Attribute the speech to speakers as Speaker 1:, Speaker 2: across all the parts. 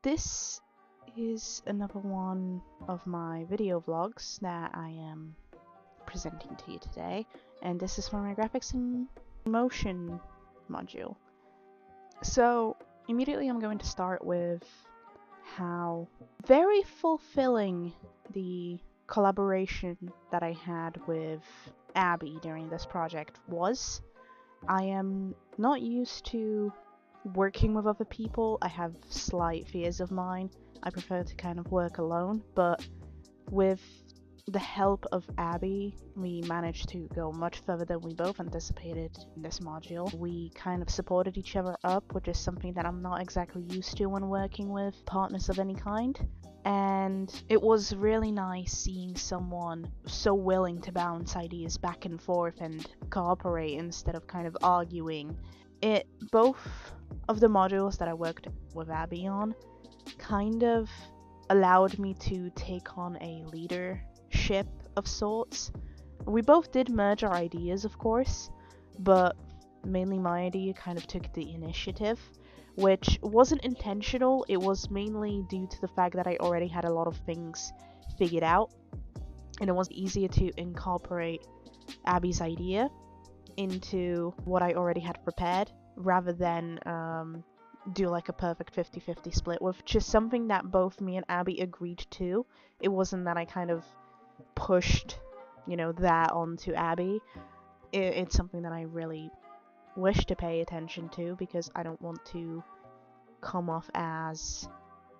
Speaker 1: This is another one of my video vlogs that I am presenting to you today, and this is for my graphics and motion module. So immediately I'm going to start with how very fulfilling the collaboration that I had with Abbie during this project was. I am not used to working with other people. I have slight fears of mine. I prefer to kind of work alone, but with the help of Abbie, we managed to go much further than we both anticipated in this module. We kind of supported each other up, which is something that I'm not exactly used to when working with partners of any kind. And it was really nice seeing someone so willing to bounce ideas back and forth and cooperate instead of kind of arguing. Both of the modules that I worked with Abbie on kind of allowed me to take on a leadership of sorts. We both did merge our ideas, of course, but mainly my idea kind of took the initiative, which wasn't intentional. It was mainly due to the fact that I already had a lot of things figured out, and it was easier to incorporate Abbie's idea into what I already had prepared, rather than do like a perfect 50-50 split, which is something that both me and Abbie agreed to. It wasn't that I kind of pushed, that onto Abbie. It's something that I really wish to pay attention to, because I don't want to come off as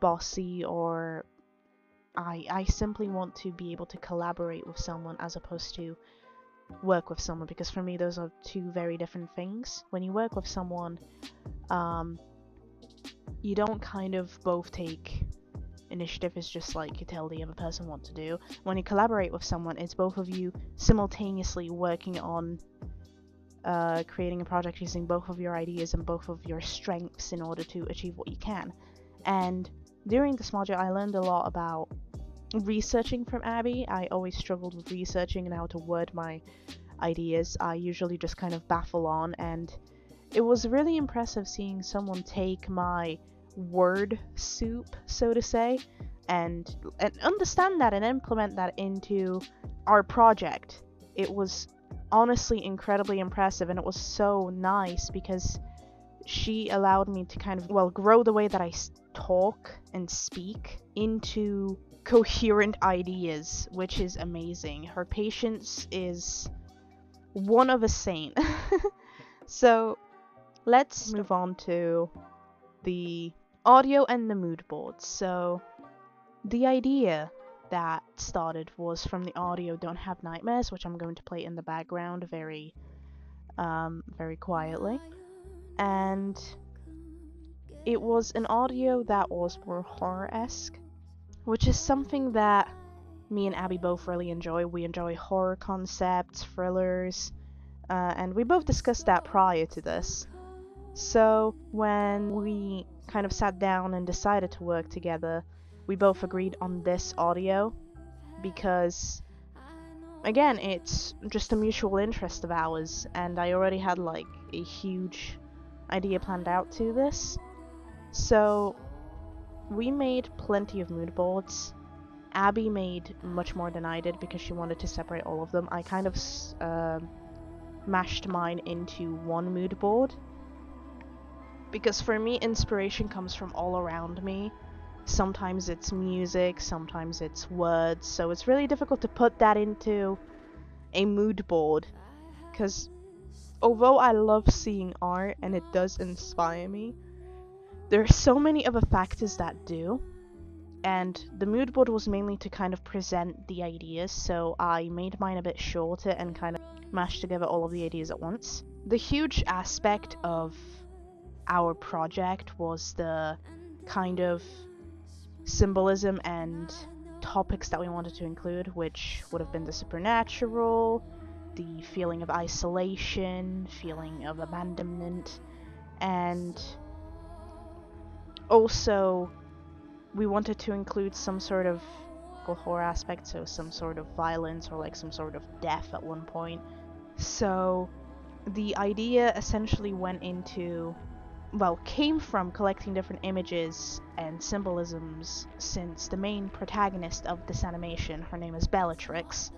Speaker 1: bossy, or I simply want to be able to collaborate with someone as opposed to work with someone, because for me those are two very different things. When you work with someone, you don't kind of both take initiative. It's just like you tell the other person what to do. When you collaborate with someone, it's both of you simultaneously working on creating a project using both of your ideas and both of your strengths in order to achieve what you can. And during this module I learned a lot about researching from Abbie. I always struggled with researching and how to word my ideas. I usually just kind of baffle on, and it was really impressive seeing someone take my word soup, so to say, and understand that and implement that into our project. It was honestly incredibly impressive, and it was so nice because she allowed me to kind of, grow the way that I talk and speak into coherent ideas, which is amazing. Her patience is one of a saint. So let's move on to the audio and the mood boards. So the idea that started was from the audio Don't Have Nightmares, which I'm going to play in the background very quietly. And it was an audio that was more horror-esque, which is something that me and Abbie both really enjoy. We enjoy horror concepts, thrillers, and we both discussed that prior to this. So when we kind of sat down and decided to work together, we both agreed on this audio because, again, it's just a mutual interest of ours, and I already had like a huge idea planned out to this. So we made plenty of mood boards. Abbie made much more than I did because she wanted to separate all of them. I kind of mashed mine into one mood board, because for me inspiration comes from all around me. Sometimes it's music, sometimes it's words, so it's really difficult to put that into a mood board, because although I love seeing art and it does inspire me, there are so many other factors that do, and the mood board was mainly to kind of present the ideas, so I made mine a bit shorter and kind of mashed together all of the ideas at once. The huge aspect of our project was the kind of symbolism and topics that we wanted to include, which would have been the supernatural, the feeling of isolation, feeling of abandonment, and also we wanted to include some sort of horror aspect, so some sort of violence or like some sort of death at one point. So the idea essentially went into well, came from collecting different images and symbolisms, since the main protagonist of this animation, her name is Bellatrix,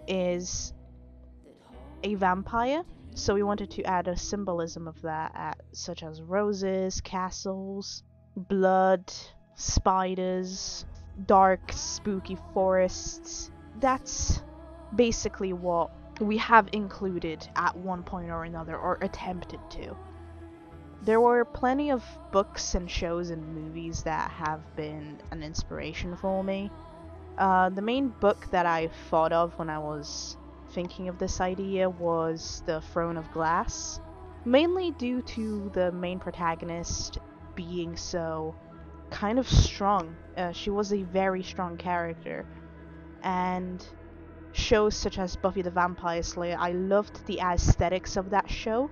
Speaker 1: is a vampire. So we wanted to add a symbolism of that, such as roses, castles, blood, spiders, dark, spooky forests. That's basically what we have included at one point or another, or attempted to. There were plenty of books and shows and movies that have been an inspiration for me. The main book that I thought of when I was thinking of this idea was The Throne of Glass, mainly due to the main protagonist being so kind of strong. She was a very strong character, and shows such as Buffy the Vampire Slayer, I loved the aesthetics of that show,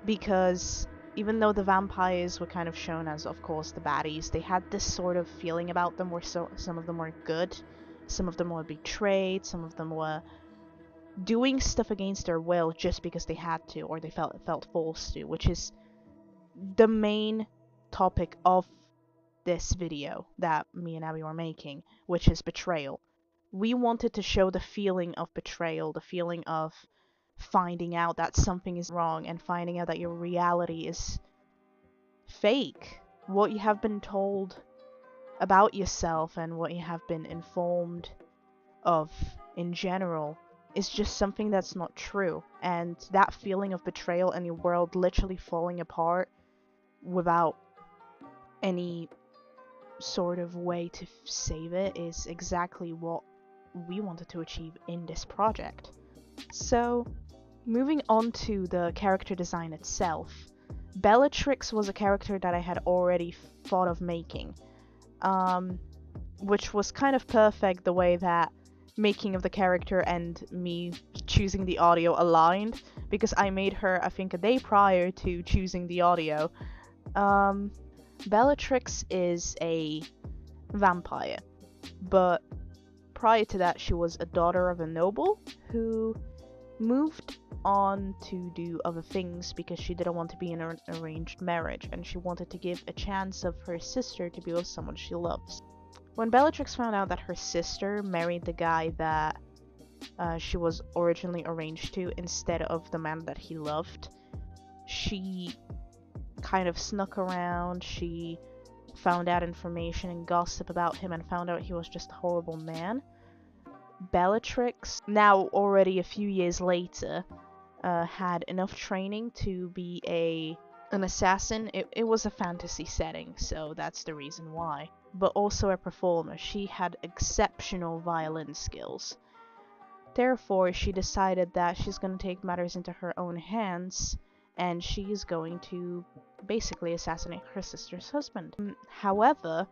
Speaker 1: because even though the vampires were kind of shown as, of course, the baddies, they had this sort of feeling about them where some of them were good, some of them were betrayed, some of them were doing stuff against their will just because they had to, or they felt forced to, which is the main topic of this video that me and Abbie were making, which is betrayal. We wanted to show the feeling of betrayal, the feeling of finding out that something is wrong and finding out that your reality is fake. What you have been told about yourself and what you have been informed of in general is just something that's not true. And that feeling of betrayal and your world literally falling apart without any sort of way to save it is exactly what we wanted to achieve in this project. So, moving on to the character design itself, Bellatrix was a character that I had already thought of making, which was kind of perfect the way that making of the character and me choosing the audio aligned, because I made her, I think, a day prior to choosing the audio. Bellatrix is a vampire, but prior to that she was a daughter of a noble who moved on to do other things because she didn't want to be in an arranged marriage, and she wanted to give a chance of her sister to be with someone she loves. When Bellatrix found out that her sister married the guy that she was originally arranged to instead of the man that he loved, she kind of snuck around, she found out information and gossip about him and found out he was just a horrible man. Bellatrix, now already a few years later, had enough training to be an assassin. It was a fantasy setting, so that's the reason why. But also a performer. She had exceptional violin skills. Therefore, she decided that she's going to take matters into her own hands, and she is going to basically assassinate her sister's husband. However,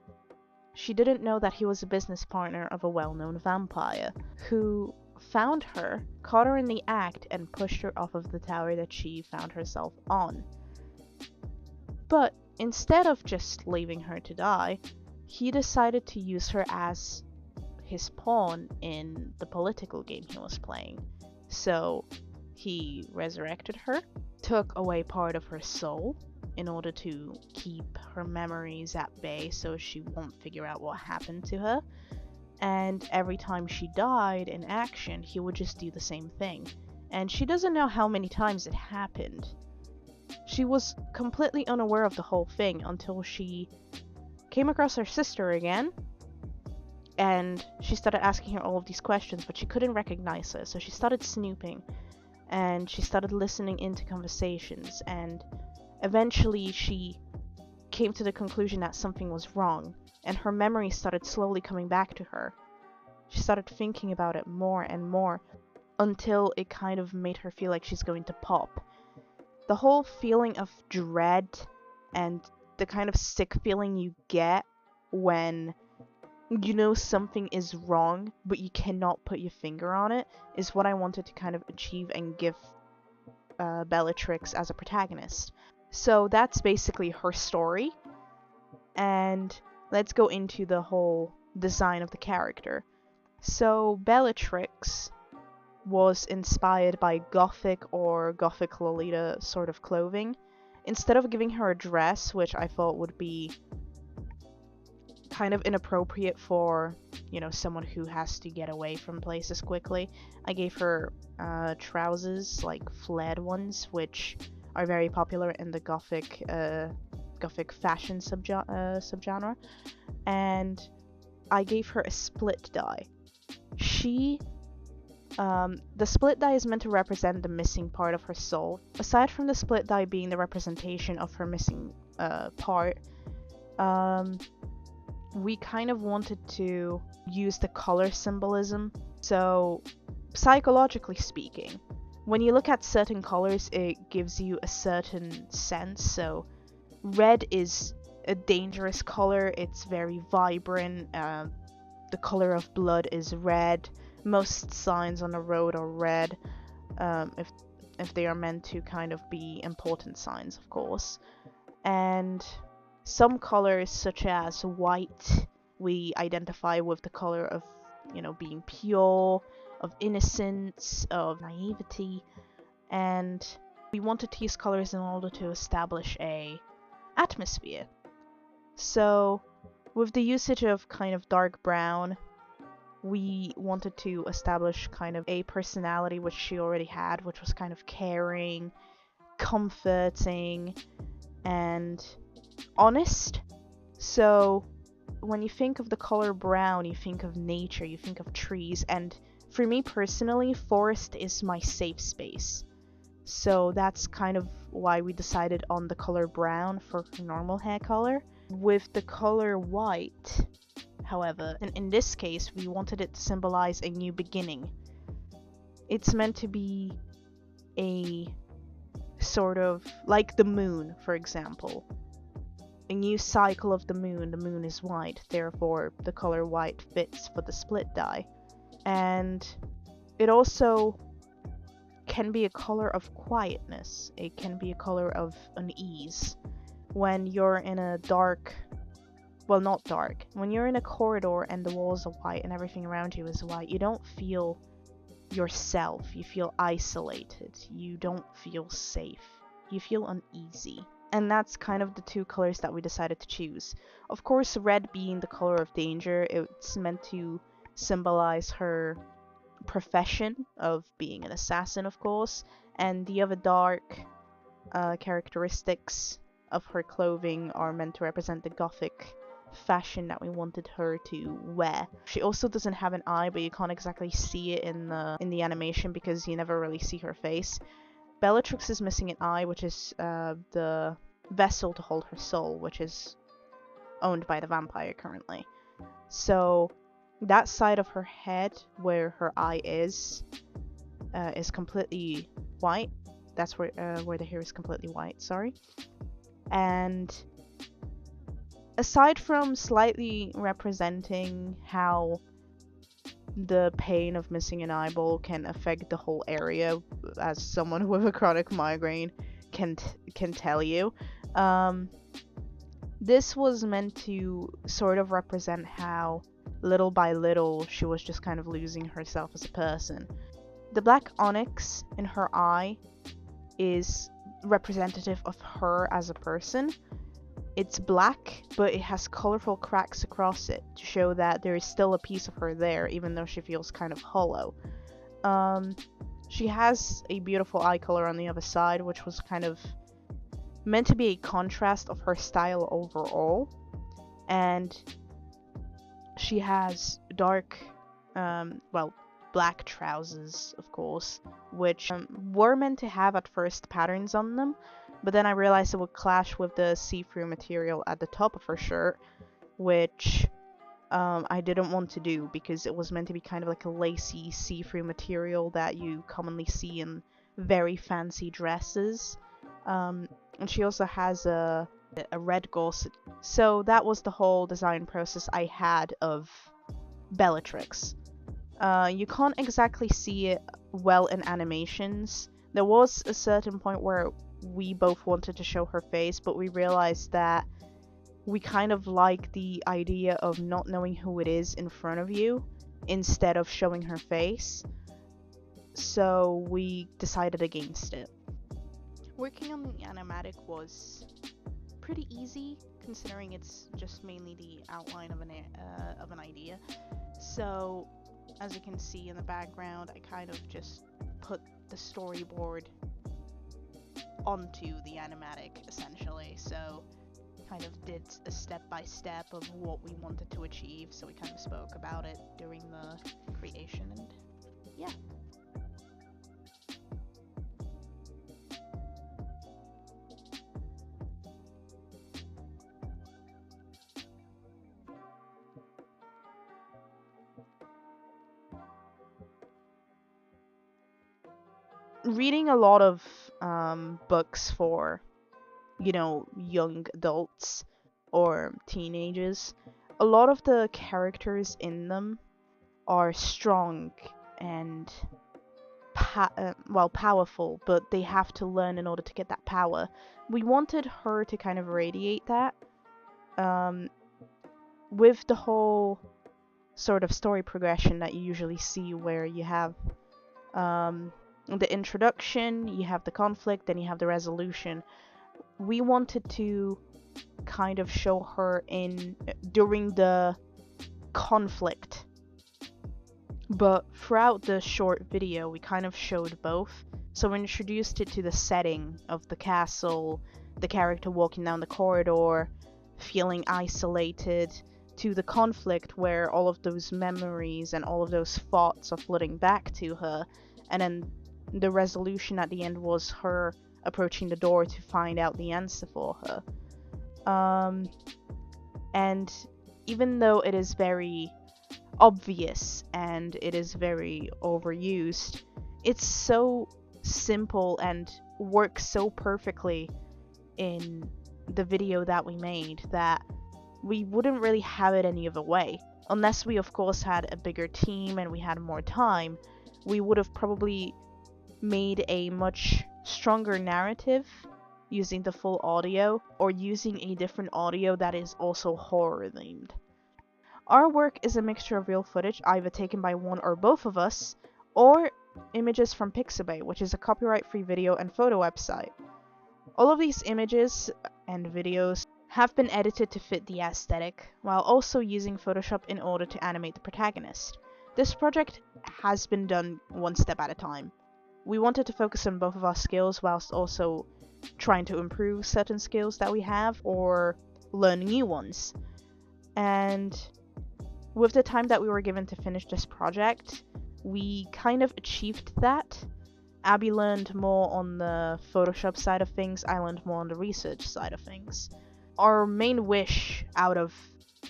Speaker 1: she didn't know that he was a business partner of a well-known vampire, who found her, caught her in the act, and pushed her off of the tower that she found herself on. But instead of just leaving her to die, he decided to use her as his pawn in the political game he was playing. So he resurrected her, took away part of her soul in order to keep her memories at bay so she won't figure out what happened to her. And every time she died in action, he would just do the same thing. And she doesn't know how many times it happened. She was completely unaware of the whole thing until she came across her sister again, and she started asking her all of these questions, but she couldn't recognize her, so she started snooping, and she started listening into conversations, and eventually she came to the conclusion that something was wrong, and her memory started slowly coming back to her. She started thinking about it more and more, until it kind of made her feel like she's going to pop. The whole feeling of dread and the kind of sick feeling you get when you know something is wrong, but you cannot put your finger on it, is what I wanted to kind of achieve and give Bellatrix as a protagonist. So that's basically her story, and let's go into the whole design of the character. So Bellatrix was inspired by Gothic or Gothic Lolita sort of clothing, instead of giving her a dress, which I thought would be kind of inappropriate for, you know, someone who has to get away from places quickly, I gave her trousers, like flared ones, which are very popular in the gothic fashion subgenre, and I gave her a split dye. The split dye is meant to represent the missing part of her soul. Aside from the split dye being the representation of her missing part, we kind of wanted to use the color symbolism. So, psychologically speaking, when you look at certain colors, it gives you a certain sense. So, red is a dangerous color, it's very vibrant, the color of blood is red. Most signs on the road are red, if they are meant to kind of be important signs, of course. And some colors, such as white, we identify with the color of, you know, being pure, of innocence, of naivety, and we wanted to use colors in order to establish a atmosphere. So, with the usage of kind of dark brown, we wanted to establish kind of a personality which she already had, which was kind of caring, comforting, and honest. So when you think of the color brown, you think of nature, you think of trees, and for me personally, forest is my safe space. So that's kind of why we decided on the color brown for her normal hair color. With the color white, however, and in this case, we wanted it to symbolize a new beginning. It's meant to be a sort of like the moon, for example. A new cycle of the moon is white, therefore the color white fits for the split dye. And it also can be a color of quietness, it can be a color of unease. When you're in a dark, well, not dark, when you're in a corridor and the walls are white and everything around you is white, you don't feel yourself, you feel isolated, you don't feel safe, you feel uneasy. And that's kind of the two colors that we decided to choose. Of course, red being the color of danger, it's meant to symbolize her profession of being an assassin, of course, and the other dark characteristics of her clothing are meant to represent the gothic fashion that we wanted her to wear. She also doesn't have an eye, but you can't exactly see it in the animation because you never really see her face. Bellatrix is missing an eye, which is the vessel to hold her soul, which is owned by the vampire currently. So that side of her head where her eye is completely white. That's where the hair is completely white, sorry. And aside from slightly representing how the pain of missing an eyeball can affect the whole area, as someone with a chronic migraine can tell you, this was meant to sort of represent how little by little she was just kind of losing herself as a person. The black onyx in her eye is representative of her as a person. It's black, but it has colorful cracks across it to show that there is still a piece of her there, even though she feels kind of hollow. She has a beautiful eye color on the other side, which was kind of meant to be a contrast of her style overall. And she has dark, black trousers, of course, which were meant to have at first patterns on them, but then I realized it would clash with the see-through material at the top of her shirt, which I didn't want to do because it was meant to be kind of like a lacy see-through material that you commonly see in very fancy dresses. And she also has a red gorset. So that was the whole design process I had of Bellatrix. You can't exactly see it well in animations. There was a certain point where we both wanted to show her face, but we realized that we kind of like the idea of not knowing who it is in front of you instead of showing her face. So we decided against it. Working on the animatic was pretty easy, considering it's just mainly the outline of an idea. So, as you can see in the background, I kind of just put the storyboard onto the animatic, essentially. So, kind of did a step-by-step of what we wanted to achieve, so we kind of spoke about it during the creation, and yeah. Reading a lot of books for, young adults or teenagers, a lot of the characters in them are strong and powerful, but they have to learn in order to get that power. We wanted her to kind of radiate that with the whole sort of story progression that you usually see, where you have the introduction, you have the conflict, then you have the resolution. We wanted to kind of show her during the conflict, but throughout the short video we kind of showed both. So we introduced it to the setting of the castle, the character walking down the corridor, feeling isolated, to the conflict where all of those memories and all of those thoughts are flooding back to her, and then the resolution at the end was her approaching the door to find out the answer for her. And even though it is very obvious and it is very overused, it's so simple and works so perfectly in the video that we made that we wouldn't really have it any other way. Unless we of course had a bigger team and we had more time, we would have probably made a much stronger narrative using the full audio, or using a different audio that is also horror themed. Our work is a mixture of real footage, either taken by one or both of us, or images from Pixabay, which is a copyright-free video and photo website. All of these images and videos have been edited to fit the aesthetic, while also using Photoshop in order to animate the protagonist. This project has been done one step at a time. We wanted to focus on both of our skills whilst also trying to improve certain skills that we have or learn new ones. And with the time that we were given to finish this project, we kind of achieved that. Abbie learned more on the Photoshop side of things, I learned more on the research side of things. Our main wish out of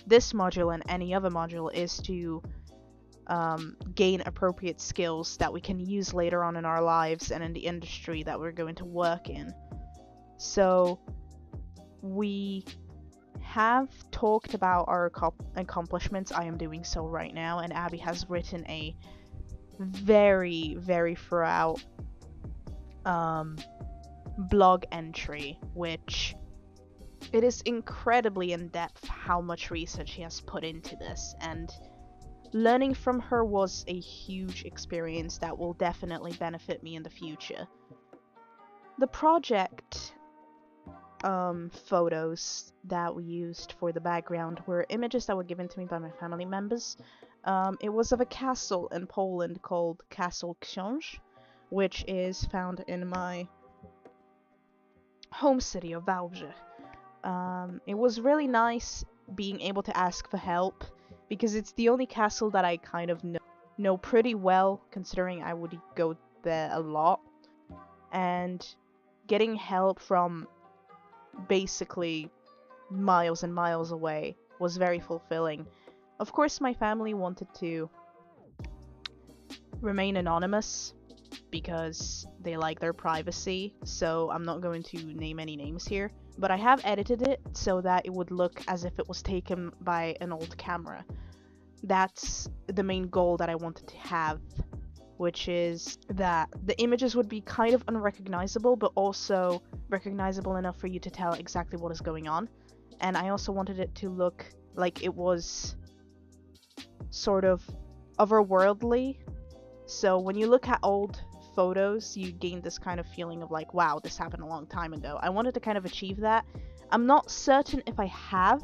Speaker 1: this module and any other module is to gain appropriate skills that we can use later on in our lives and in the industry that we're going to work in. So we have talked about our accomplishments. I am doing so right now, and Abbie has written a very, very thorough blog entry, which it is incredibly in-depth how much research she has put into this, and learning from her was a huge experience that will definitely benefit me in the future. The project photos that we used for the background were images that were given to me by my family members. It was of a castle in Poland called Castle Książ, which is found in my home city of Wałbrzych. It was really nice being able to ask for help, because it's the only castle that I kind of know pretty well, considering I would go there a lot. And getting help from basically miles and miles away was very fulfilling. Of course, my family wanted to remain anonymous because they like their privacy, so I'm not going to name any names here, but I have edited it so that it would look as if it was taken by an old camera. That's the main goal that I wanted to have, which is that the images would be kind of unrecognizable, but also recognizable enough for you to tell exactly what is going on. And I also wanted it to look like it was sort of otherworldly. So when you look at old photos, you gain this kind of feeling of like, wow, this happened a long time ago. I wanted to kind of achieve that. I'm not certain if I have,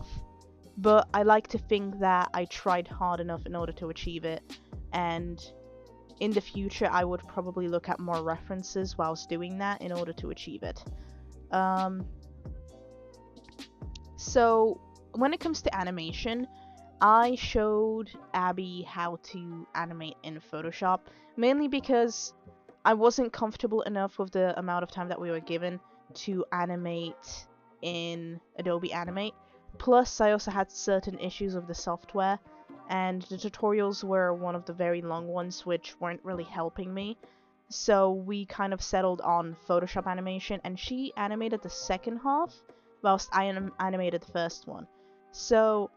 Speaker 1: but I like to think that I tried hard enough in order to achieve it, and in the future I would probably look at more references whilst doing that in order to achieve it. So when it comes to animation, I showed Abbie how to animate in Photoshop, mainly because I wasn't comfortable enough with the amount of time that we were given to animate in Adobe Animate. Plus, I also had certain issues with the software, and the tutorials were one of the very long ones, which weren't really helping me. So we kind of settled on Photoshop animation, and she animated the second half, whilst I animated the first one. So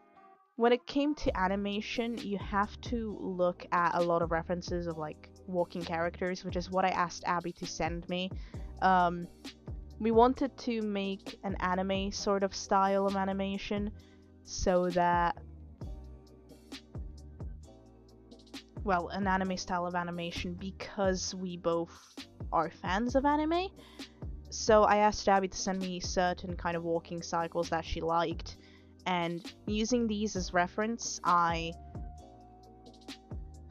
Speaker 1: when it came to animation, you have to look at a lot of references of like walking characters, which is what I asked Abbie to send me. We wanted to make an anime sort of style of animation, so that, well, an anime style of animation because we both are fans of anime. So I asked Abbie to send me certain kind of walking cycles that she liked, and using these as reference, I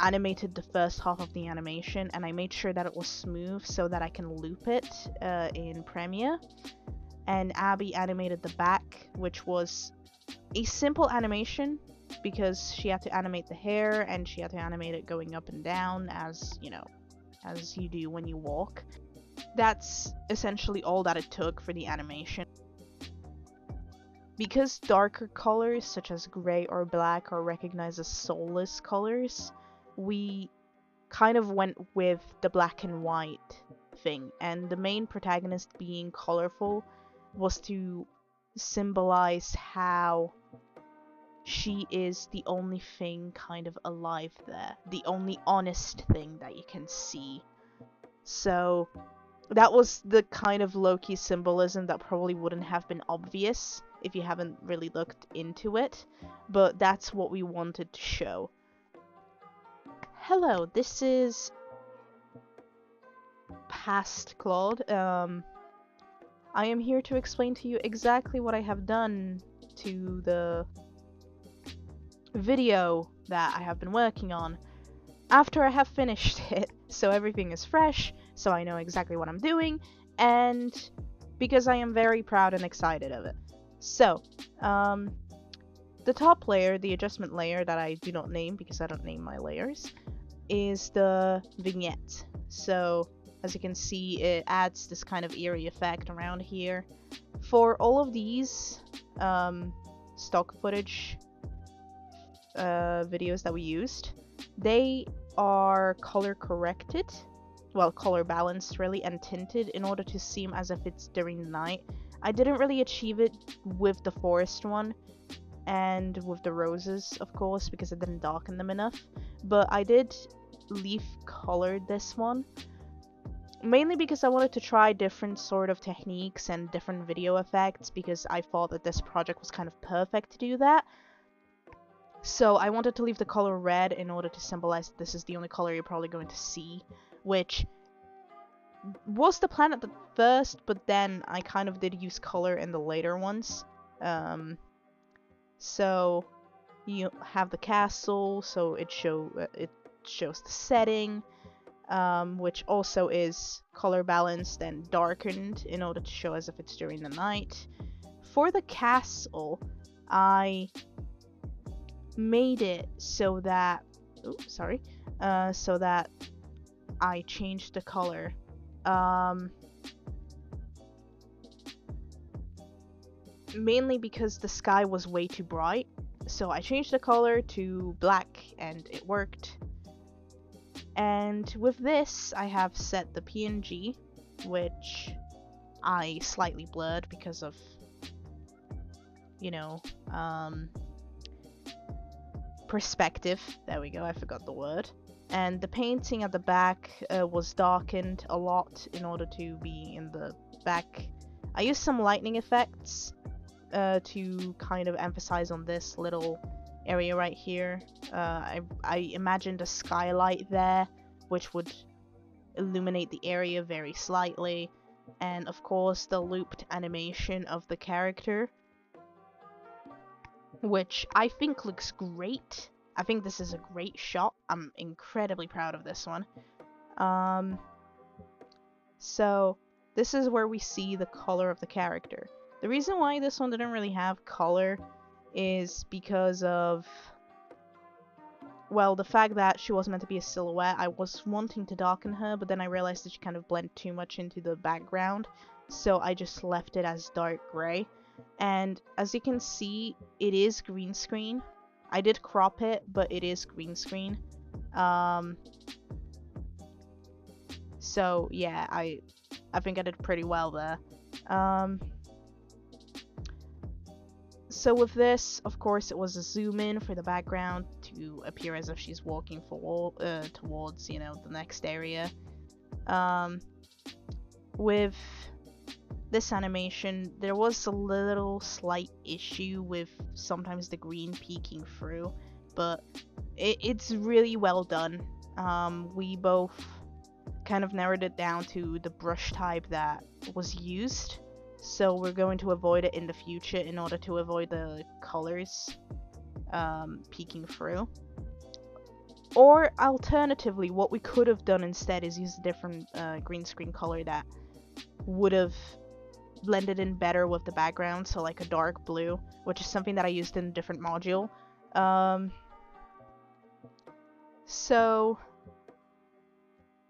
Speaker 1: animated the first half of the animation, and I made sure that it was smooth so that I can loop it in Premiere. And Abbie animated the back, which was a simple animation because she had to animate the hair and she had to animate it going up and down, as you know, as you do when you walk. That's essentially all that it took for the animation. Because darker colors such as gray or black are recognized as soulless colors, we kind of went with the black and white thing, and the main protagonist being colorful was to symbolize how she is the only thing kind of alive there, the only honest thing that you can see. So that was the kind of low-key symbolism that probably wouldn't have been obvious if you haven't really looked into it, but that's what we wanted to show. Hello, this is past Claude. I am here to explain to you exactly what I have done to the video that I have been working on after I have finished it, so everything is fresh, so I know exactly what I'm doing, and because I am very proud and excited of it. So, the top layer, the adjustment layer that I do not name because I don't name my layers, is the vignette. So, as you can see, it adds this kind of eerie effect around here. For all of these stock footage videos that we used, they are color corrected, well, color balanced really, and tinted in order to seem as if it's during the night. I didn't really achieve it with the forest one and with the roses, of course, because I didn't darken them enough, but I did leaf color this one, mainly because I wanted to try different sort of techniques and different video effects, because I thought that this project was kind of perfect to do that. So I wanted to leave the color red in order to symbolize that this is the only color you're probably going to see, which was the plan at the first, but then I kind of did use color in the later ones. So you have the castle, so it shows the setting, which also is color balanced and darkened in order to show as if it's during the night. For the castle, I made it so that so that I changed the color. Mainly because the sky was way too bright, so I changed the color to black and it worked. And with this, I have set the PNG, which I slightly blurred because of, you know, perspective. There we go, I forgot the word. And the painting at the back was darkened a lot in order to be in the back. I used some lightning effects to kind of emphasize on this little area right here. I imagined a skylight there, which would illuminate the area very slightly, and of course the looped animation of the character, which I think looks great. I think this is a great shot. I'm incredibly proud of this one. So this is where we see the color of the character. The reason why this one didn't really have color is because of, well, the fact that she was meant to be a silhouette. I was wanting to darken her, but then I realized that she kind of blended too much into the background, so I just left it as dark gray. And as you can see, it is green screen. I did crop it, but it is green screen. So yeah, I think I did pretty well there. So with this, of course, it was a zoom in for the background to appear as if she's walking towards, you know, the next area. With this animation, there was a little slight issue with sometimes the green peeking through, but it's really well done. We both kind of narrowed it down to the brush type that was used, so we're going to avoid it in the future in order to avoid the colors peeking through. Or alternatively, what we could have done instead is use a different green screen color that would have blended in better with the background, so like a dark blue, which is something that I used in a different module. So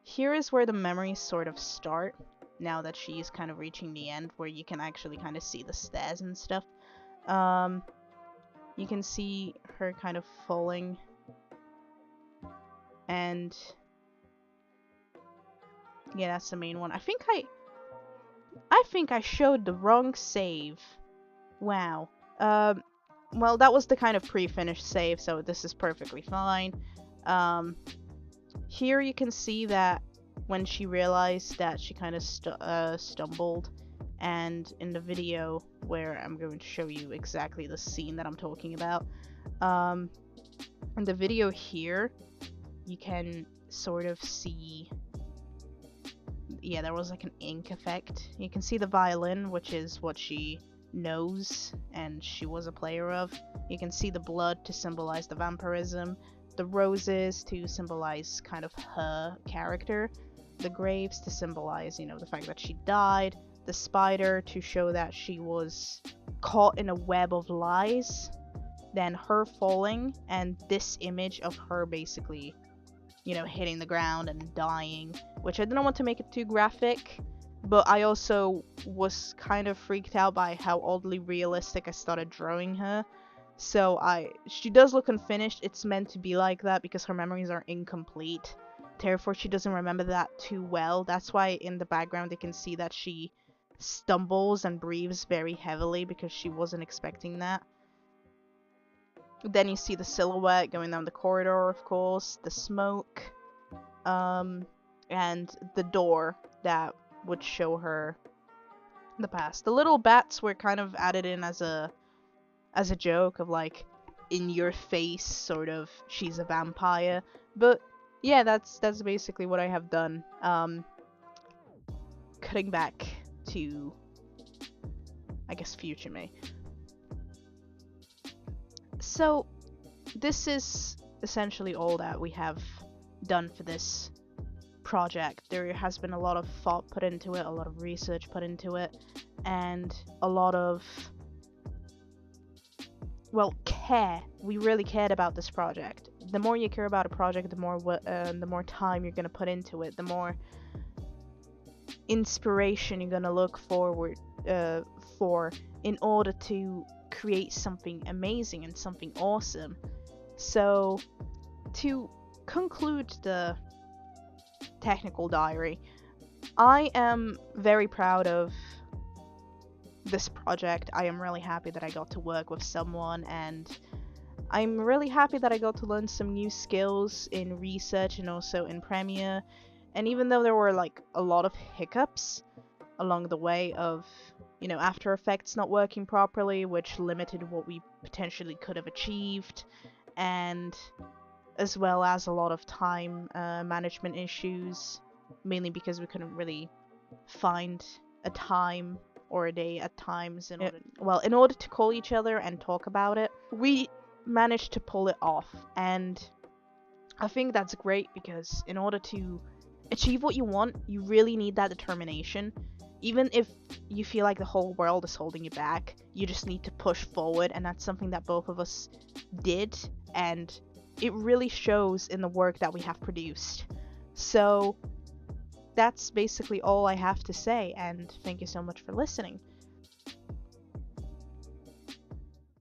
Speaker 1: here is where the memories sort of start, now that she's kind of reaching the end, where you can actually kind of see the stairs and stuff. You can see her kind of falling, and yeah, that's the main one. I think I showed the wrong save. Wow. Well, that was the kind of pre-finished save, so this is perfectly fine. Here you can see that when she realized that she kind of stumbled, and in the video where I'm going to show you exactly the scene that I'm talking about, in the video here, you can sort of see, yeah, there was like an ink effect. You can see the violin, which is what she knows and she was a player of. You can see the blood to symbolize the vampirism, the roses to symbolize kind of her character, the graves to symbolize, you know, the fact that she died, the spider to show that she was caught in a web of lies, then her falling, and this image of her basically, you know, hitting the ground and dying, which I didn't want to make it too graphic, but I also was kind of freaked out by how oddly realistic I started drawing her. So she does look unfinished. It's meant to be like that because her memories are incomplete. Therefore, she doesn't remember that too well. That's why in the background you can see that she stumbles and breathes very heavily because she wasn't expecting that. Then you see the silhouette going down the corridor, of course, the smoke, and the door that would show her the past. The little bats were kind of added in as a joke of like, in your face, sort of, she's a vampire. But yeah, that's basically what I have done. Cutting back to, I guess, future me. So this is essentially all that we have done for this project. There has been a lot of thought put into it, a lot of research put into it, and a lot of, well, care. We really cared about this project. The more you care about a project, the more time you're gonna put into it, the more inspiration you're gonna look forward for in order to create something amazing and something awesome. So to conclude the technical diary, I am very proud of this project. I am really happy that I got to work with someone, and I'm really happy that I got to learn some new skills in research and also in Premiere. And even though there were like a lot of hiccups along the way of, you know, After Effects not working properly, which limited what we potentially could have achieved, and as well as a lot of time management issues mainly because we couldn't really find a time or a day at times in order to call each other and talk about it. We managed to pull it off, and I think that's great because in order to achieve what you want, you really need that determination. Even if you feel like the whole world is holding you back, you just need to push forward, and that's something that both of us did, and it really shows in the work that we have produced. So that's basically all I have to say, and thank you so much for listening.